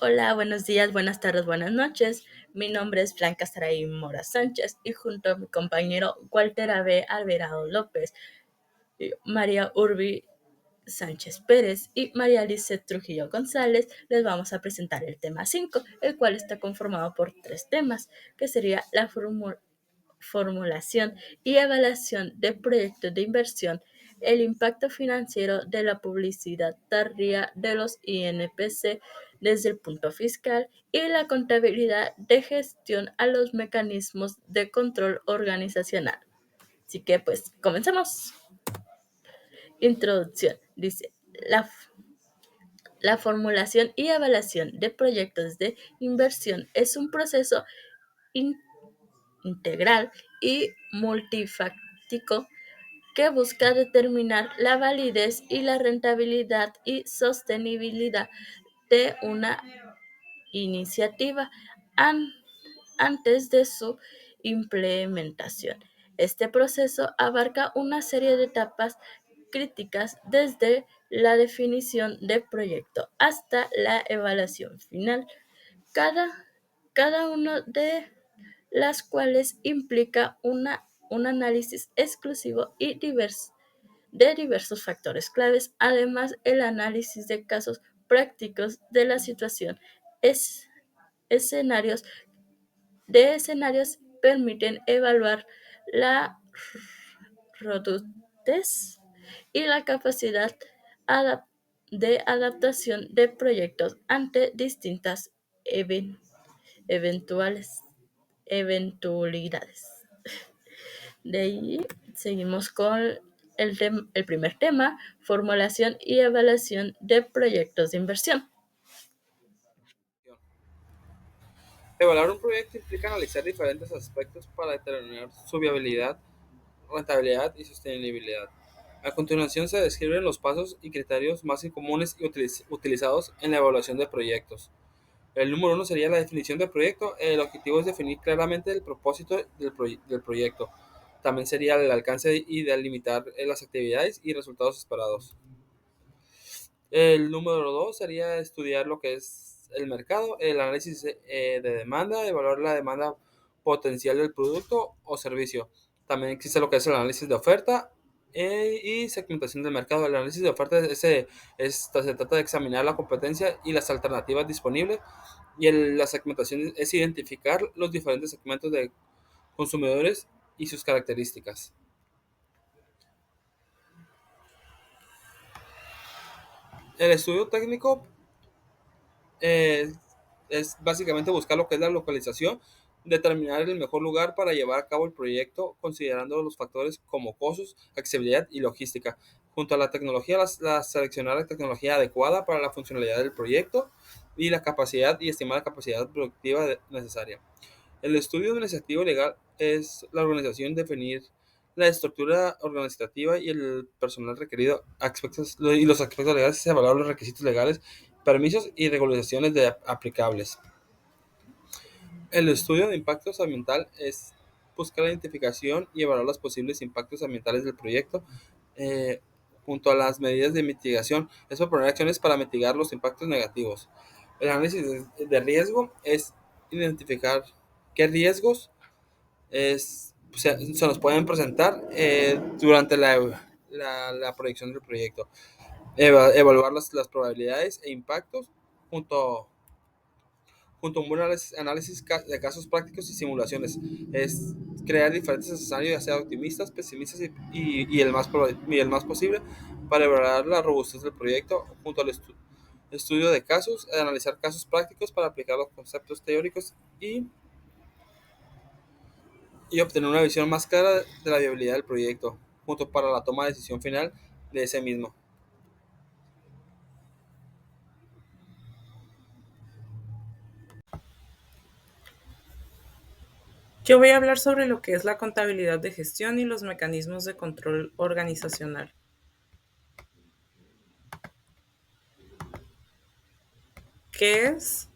Hola, buenos días, buenas tardes, buenas noches. Mi nombre es Blanca Saray Mora Sánchez y junto a mi compañero Walter A.B. Alvarado López, y María Urbi Sánchez Pérez y María Alice Trujillo González les vamos a presentar el tema 5, el cual está conformado por tres temas, que sería la formulación y evaluación de proyectos de inversión, el impacto financiero de la publicidad tardía de los INPC desde el punto fiscal y la contabilidad de gestión a los mecanismos de control organizacional. Así que pues comencemos. Introducción. Dice, la formulación y evaluación de proyectos de inversión es un proceso in- integral y multifacético que busca determinar la validez y la rentabilidad y sostenibilidad de una iniciativa an- antes de su implementación. Este proceso abarca una serie de etapas críticas desde la definición de proyecto hasta la evaluación final, cada, cada una de las cuales implica un análisis exclusivo y diverso de diversos factores claves. Además, el análisis de casos prácticos de la situación es escenarios escenarios permiten evaluar la robustez y la capacidad adap- de adaptación de proyectos ante distintas even- eventuales eventualidades. De ahí seguimos con el primer tema, formulación y evaluación de proyectos de inversión. Evaluar un proyecto implica analizar diferentes aspectos para determinar su viabilidad, rentabilidad y sostenibilidad. A continuación se describen los pasos y criterios más comunes y utilizados en la evaluación de proyectos. El número uno sería la definición del proyecto. El objetivo es definir claramente el propósito del proyecto. También sería el alcance y delimitar las actividades y resultados esperados. El número dos sería estudiar lo que es el mercado, el análisis de demanda, evaluar la demanda potencial del producto o servicio. También existe lo que es el análisis de oferta y segmentación del mercado. El análisis de oferta se trata de examinar la competencia y las alternativas disponibles, y la segmentación es identificar los diferentes segmentos de consumidores y sus características. El estudio técnico eh, es básicamente buscar lo que es la localización, determinar el mejor lugar para llevar a cabo el proyecto, considerando los factores como costos, accesibilidad y logística. Junto a la tecnología, seleccionar la tecnología adecuada para la funcionalidad del proyecto y la capacidad y estimar la capacidad productiva necesaria. El estudio administrativo legal es la organización, definir la estructura organizativa y el personal requerido, y los aspectos legales, es evaluar los requisitos legales, permisos y regulaciones aplicables. El estudio de impactos ambiental es buscar la identificación y evaluar los posibles impactos ambientales del proyecto, eh, junto a las medidas de mitigación. Es proponer acciones para mitigar los impactos negativos. El análisis de riesgo es identificar qué riesgos se nos pueden presentar durante la proyección del proyecto. Evaluar las probabilidades e impactos junto, junto a un buen análisis de casos prácticos y simulaciones. Es crear diferentes escenarios, ya sea optimistas, pesimistas y el más posible, para evaluar la robustez del proyecto junto al estudio de casos, analizar casos prácticos para aplicar los conceptos teóricos y obtener una visión más clara de la viabilidad del proyecto, junto para la toma de decisión final de ese mismo. Yo voy a hablar sobre lo que es la contabilidad de gestión y los mecanismos de control organizacional. ¿Qué es?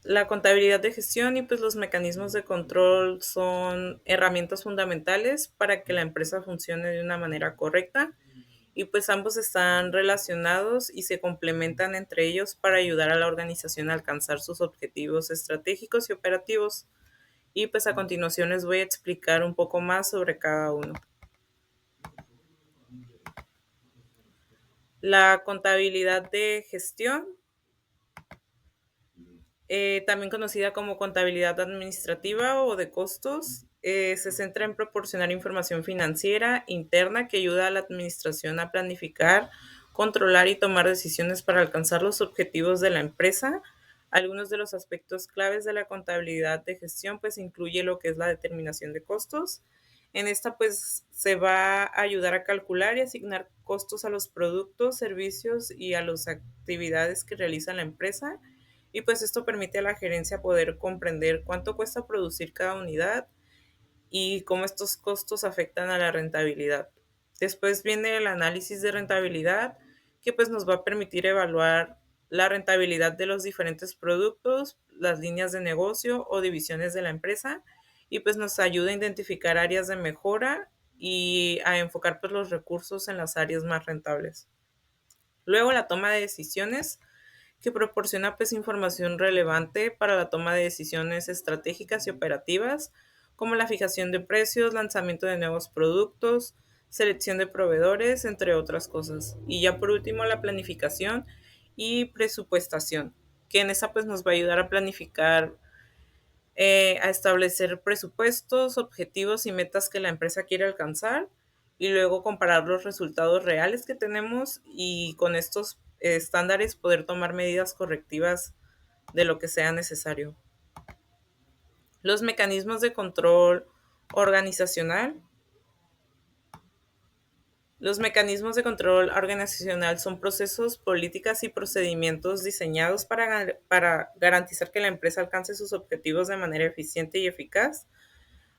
La contabilidad de gestión y pues los mecanismos de control son herramientas fundamentales para que la empresa funcione de una manera correcta y pues ambos están relacionados y se complementan entre ellos para ayudar a la organización a alcanzar sus objetivos estratégicos y operativos. Y pues a continuación les voy a explicar un poco más sobre cada uno. La contabilidad de gestión, también conocida como contabilidad administrativa o de costos, se centra en proporcionar información financiera interna que ayuda a la administración a planificar, controlar y tomar decisiones para alcanzar los objetivos de la empresa. Algunos de los aspectos claves de la contabilidad de gestión pues incluye lo que es la determinación de costos. En esta pues se va a ayudar a calcular y asignar costos a los productos, servicios y a las actividades que realiza la empresa, y pues esto permite a la gerencia poder comprender cuánto cuesta producir cada unidad y cómo estos costos afectan a la rentabilidad. Después viene el análisis de rentabilidad, que pues nos va a permitir evaluar la rentabilidad de los diferentes productos, las líneas de negocio o divisiones de la empresa, y pues nos ayuda a identificar áreas de mejora y a enfocar pues los recursos en las áreas más rentables. Luego la toma de decisiones, que proporciona pues información relevante para la toma de decisiones estratégicas y operativas, como la fijación de precios, lanzamiento de nuevos productos, selección de proveedores, entre otras cosas. Y ya por último, la planificación y presupuestación, que en esa pues nos va a ayudar a planificar, a establecer presupuestos, objetivos y metas que la empresa quiere alcanzar, y luego comparar los resultados reales que tenemos y con estos estándares poder tomar medidas correctivas de lo que sea necesario. Los mecanismos de control organizacional. Los mecanismos de control organizacional son procesos, políticas y procedimientos diseñados para garantizar que la empresa alcance sus objetivos de manera eficiente y eficaz.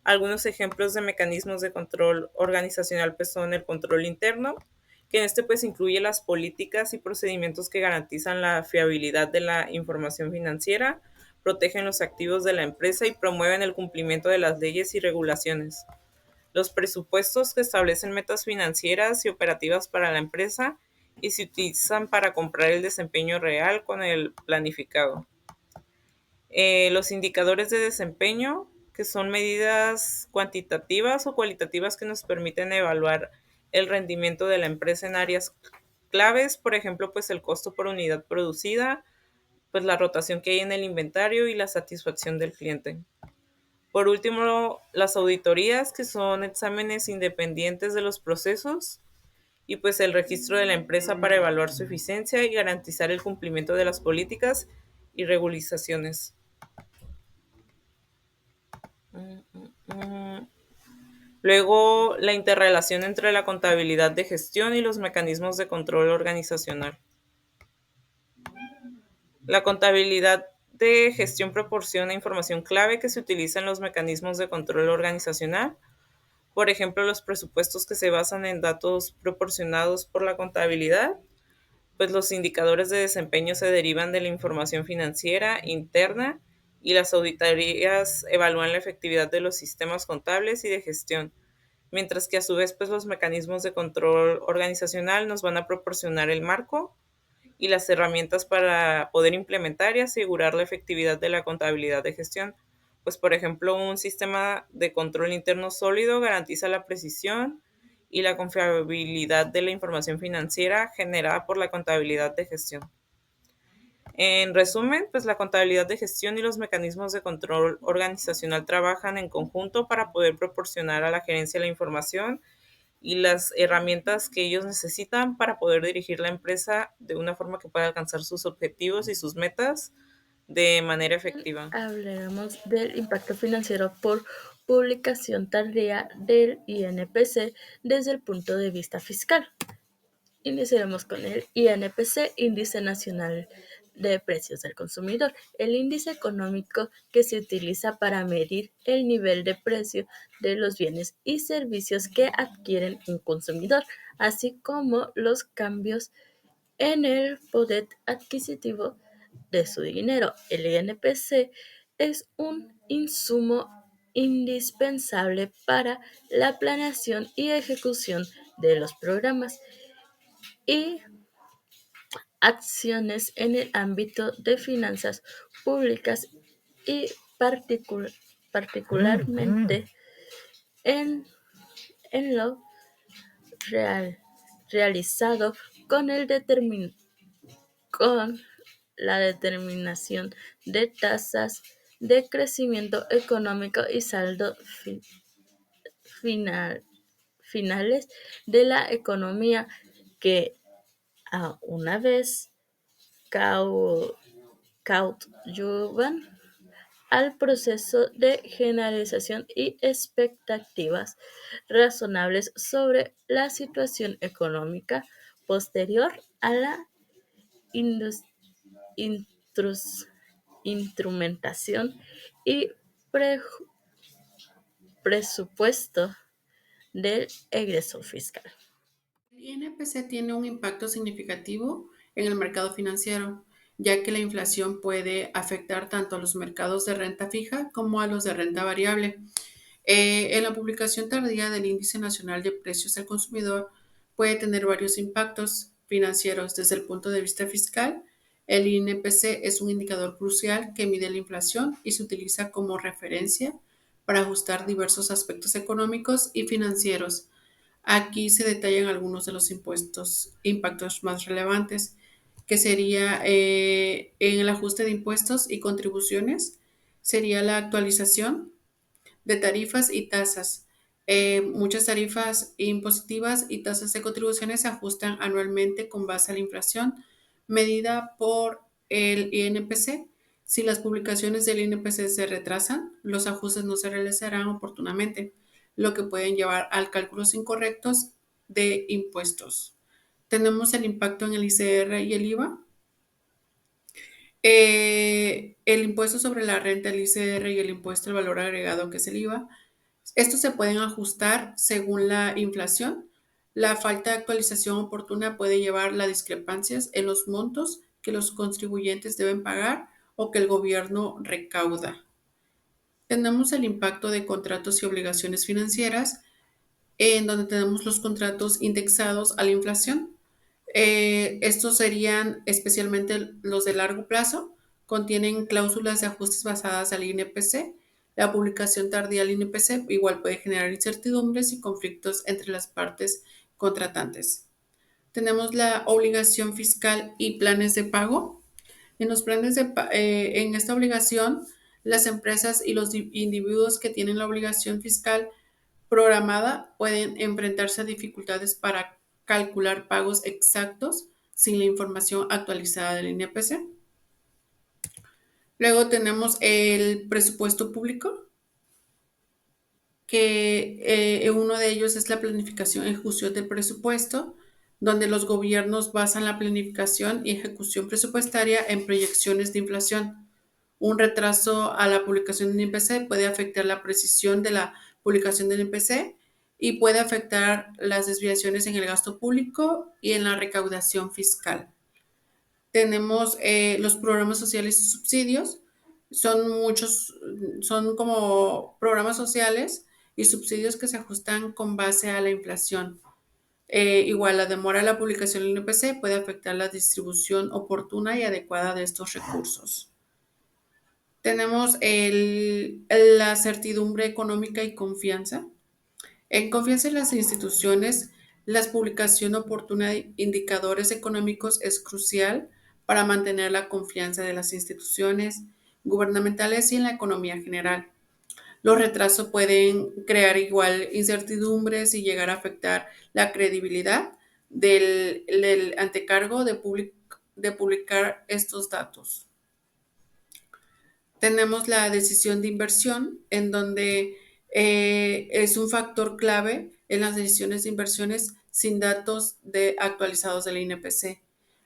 Algunos ejemplos de mecanismos de control organizacional pues son el control interno, que en este pues incluye las políticas y procedimientos que garantizan la fiabilidad de la información financiera, protegen los activos de la empresa y promueven el cumplimiento de las leyes y regulaciones. Los presupuestos, que establecen metas financieras y operativas para la empresa y se utilizan para comparar el desempeño real con el planificado. Los indicadores de desempeño, que son medidas cuantitativas o cualitativas que nos permiten evaluar el rendimiento de la empresa en áreas claves, por ejemplo, pues el costo por unidad producida, pues la rotación que hay en el inventario y la satisfacción del cliente. Por último, las auditorías, que son exámenes independientes de los procesos, y pues el registro de la empresa para evaluar su eficiencia y garantizar el cumplimiento de las políticas y regularizaciones. Luego, la interrelación entre la contabilidad de gestión y los mecanismos de control organizacional. La contabilidad de gestión proporciona información clave que se utiliza en los mecanismos de control organizacional. Por ejemplo, los presupuestos, que se basan en datos proporcionados por la contabilidad, pues los indicadores de desempeño se derivan de la información financiera interna, y las auditorías evalúan la efectividad de los sistemas contables y de gestión, mientras que a su vez pues los mecanismos de control organizacional nos van a proporcionar el marco y las herramientas para poder implementar y asegurar la efectividad de la contabilidad de gestión. Pues por ejemplo, un sistema de control interno sólido garantiza la precisión y la confiabilidad de la información financiera generada por la contabilidad de gestión. En resumen, pues la contabilidad de gestión y los mecanismos de control organizacional trabajan en conjunto para poder proporcionar a la gerencia la información y las herramientas que ellos necesitan para poder dirigir la empresa de una forma que pueda alcanzar sus objetivos y sus metas de manera efectiva. Hablaremos del impacto financiero por publicación tardía del INPC desde el punto de vista fiscal. Iniciaremos con el INPC, Índice Nacional de Precios del Consumidor, el índice económico que se utiliza para medir el nivel de precio de los bienes y servicios que adquieren un consumidor, así como los cambios en el poder adquisitivo de su dinero. El INPC es un insumo indispensable para la planeación y ejecución de los programas y acciones en el ámbito de finanzas públicas y particularmente en, en lo real, realizado con, con la determinación de tasas de crecimiento económico y saldo final, finales de la economía que a una vez cau- coadyuvan al proceso de generalización y expectativas razonables sobre la situación económica posterior a la indus- intrus- instrumentación y presupuesto del egreso fiscal. El INPC tiene un impacto significativo en el mercado financiero, ya que la inflación puede afectar tanto a los mercados de renta fija como a los de renta variable. En la publicación tardía del Índice Nacional de Precios al Consumidor puede tener varios impactos financieros. Desde el punto de vista fiscal, el INPC es un indicador crucial que mide la inflación y se utiliza como referencia para ajustar diversos aspectos económicos y financieros. Aquí se detallan algunos de los impactos más relevantes, que sería en el ajuste de impuestos y contribuciones, sería la actualización de tarifas y tasas. Muchas tarifas impositivas y tasas de contribuciones se ajustan anualmente con base a la inflación medida por el INPC. Si las publicaciones del INPC se retrasan, los ajustes no se realizarán oportunamente, lo que pueden llevar a cálculos incorrectos de impuestos. Tenemos el impacto en el ICR y el IVA. El impuesto sobre la renta, el ICR y el impuesto al valor agregado, que es el IVA, estos se pueden ajustar según la inflación. La falta de actualización oportuna puede llevar a discrepancias en los montos que los contribuyentes deben pagar o que el gobierno recauda. Tenemos el impacto de contratos y obligaciones financieras, en donde tenemos los contratos indexados a la inflación. Estos serían especialmente los de largo plazo, contienen cláusulas de ajustes basadas al INPC. La publicación tardía del INPC igual puede generar incertidumbres y conflictos entre las partes contratantes. Tenemos la obligación fiscal y planes de pago. En esta obligación, las empresas y los individuos que tienen la obligación fiscal programada pueden enfrentarse a dificultades para calcular pagos exactos sin la información actualizada del INPC. Luego tenemos el presupuesto público, que uno de ellos es la planificación y ejecución del presupuesto, donde los gobiernos basan la planificación y ejecución presupuestaria en proyecciones de inflación. Un retraso a la publicación del IPC puede afectar la precisión de la publicación del IPC y puede afectar las desviaciones en el gasto público y en la recaudación fiscal. Tenemos los programas sociales y subsidios. Son muchos, son como programas sociales y subsidios que se ajustan con base a la inflación. Igual la demora en la publicación del IPC puede afectar la distribución oportuna y adecuada de estos recursos. Tenemos la certidumbre económica y confianza. En confianza en las instituciones, la publicación oportuna de indicadores económicos es crucial para mantener la confianza de las instituciones gubernamentales y en la economía general. Los retrasos pueden crear igual incertidumbres y llegar a afectar la credibilidad del antecargo de publicar estos datos. Tenemos la decisión de inversión, en donde es un factor clave en las decisiones de inversiones sin datos actualizados del INPC.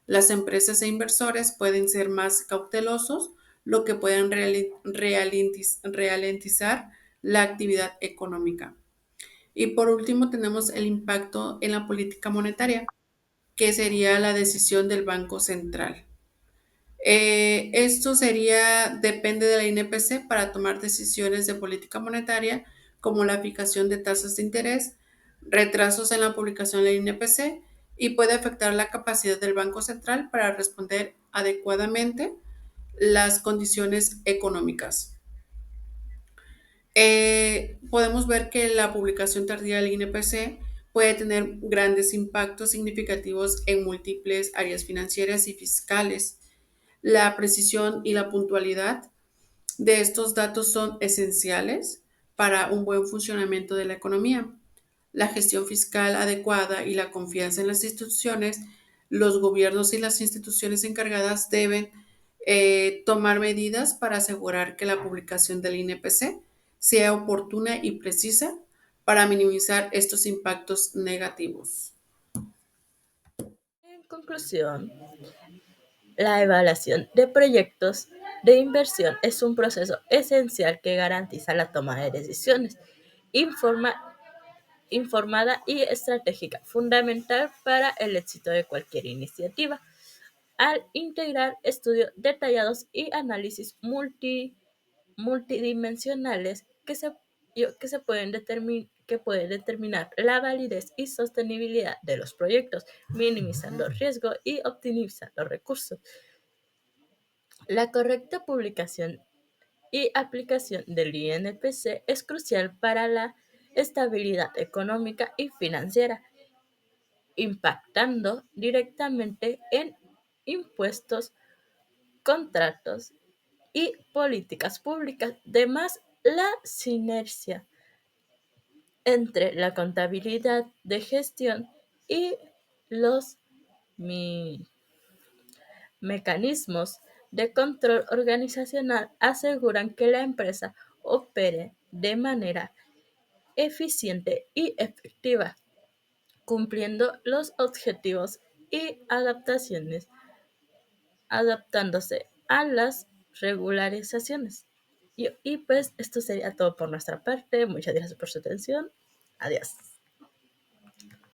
Las empresas e inversores pueden ser más cautelosos, lo que pueden ralentizar la actividad económica. Y por último tenemos el impacto en la política monetaria, que sería la decisión del Banco Central. Esto depende de la INPC para tomar decisiones de política monetaria, como la fijación de tasas de interés, retrasos en la publicación de la INPC y puede afectar la capacidad del Banco Central para responder adecuadamente las condiciones económicas. Podemos ver que la publicación tardía del INPC puede tener grandes impactos significativos en múltiples áreas financieras y fiscales. La precisión y la puntualidad de estos datos son esenciales para un buen funcionamiento de la economía. La gestión fiscal adecuada y la confianza en las instituciones, los gobiernos y las instituciones encargadas deben tomar medidas para asegurar que la publicación del INPC sea oportuna y precisa para minimizar estos impactos negativos. En conclusión, la evaluación de proyectos de inversión es un proceso esencial que garantiza la toma de decisiones informada y estratégica, fundamental para el éxito de cualquier iniciativa. Al integrar estudios detallados y análisis multidimensionales que pueden determinar la validez y sostenibilidad de los proyectos, minimizando riesgo y optimizando recursos. La correcta publicación y aplicación del INPC es crucial para la estabilidad económica y financiera, impactando directamente en impuestos, contratos y políticas públicas. Además, la sinergia entre la contabilidad de gestión y los mi- mecanismos de control organizacional aseguran que la empresa opere de manera eficiente y efectiva, cumpliendo los objetivos y adaptándose a las regularizaciones. Pues esto sería todo por nuestra parte. Muchas gracias por su atención. Adiós.